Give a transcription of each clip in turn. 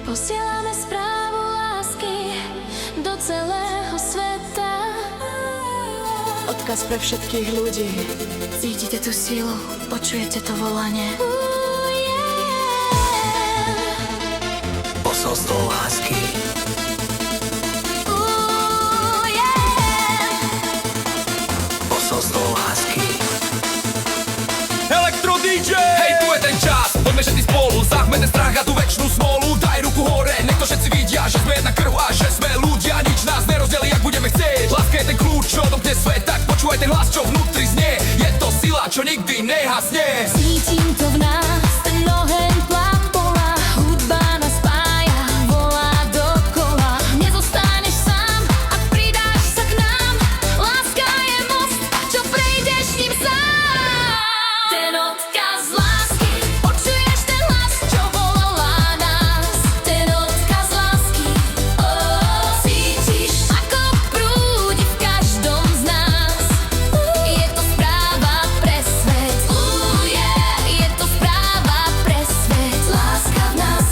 Posielame správu lásky do celého sveta. Odkaz pre všetkých ľudí. Cítite tú sílu, počujete to volanie. Posolstvo lásky. Posolstvo lásky. Elektro DJ! Hej, tu je ten čas, poďme všetci spolu, zahme ten strach a tú večnú smolu. Daj ruku hore, nech to všetci vidia, že sme jedna krv a že sme ľudia. Nič nás nerozdelí, ak budeme chcieť. Láska je ten kľúč, čo odomkne svet, tak počúvaj ten hlas, čo vnútri znie. Je to sila, čo nikdy nehasne. Cítim to v nás, ten oheň plapola. Hudba nás spája, volá dokola. Nezostaneš sám, ak pridáš sa k nám. Láska je most, čo prejdeš ním sám. Ten odkaz lásky, počuješ ten hlas, čo volá nás. Ten odkaz lásky, cítiš, ako prúdi v každom z nás. Je to správa pre svet, je to správa pre svet. Láska v nás,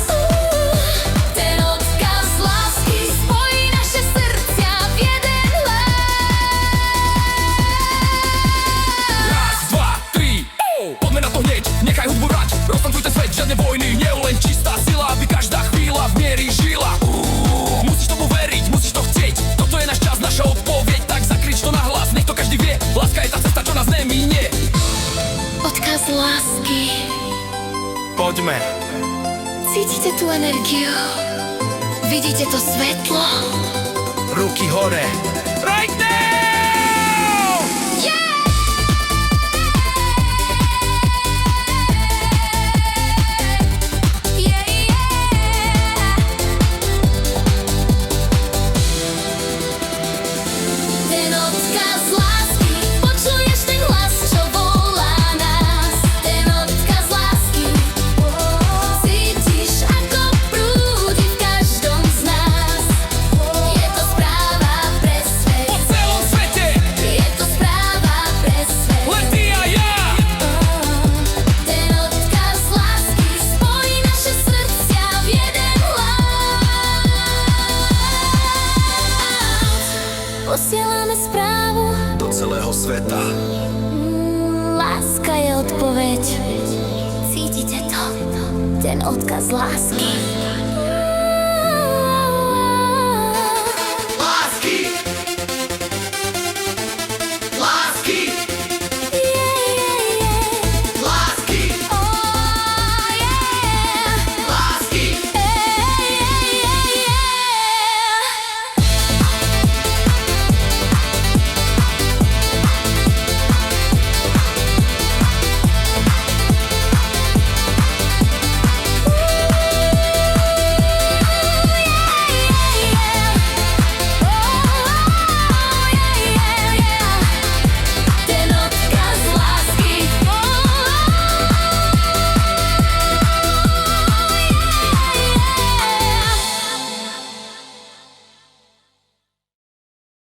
ten odkaz lásky spojí naše srdcia v jeden Raz, dva, tri, poďme na to hneď, nechaj hudbu hrať. Roztancuj ten svet, žiadne vojny, nie len čistá sila, aby každá chvíľa v miery žila. Musíš tomu veriť, musíš to chcieť, toto je náš čas, naša odpoveď, tak zakrič to nahlas, nech to každý vie. Láska je tá cesta, čo nás nemínie. odkaz lásky. Poďme. Cítite tú energiu? Vidíte to svetlo? Ruky hore. Right now! Ten odkaz lásky, počuješ ten hlas, čo volá nás. Ten odkaz lásky, cítiš, ako prúdi v každom z nás. Je to správa pre svet, Po celom svete, je to správa pre svet. len ty a ja. Ten odkaz lásky spojí naše srdcia v jeden hlas. Posielame správu, Do celého sveta. láska je odpoveď. Cítite to? Ten odkaz lásky.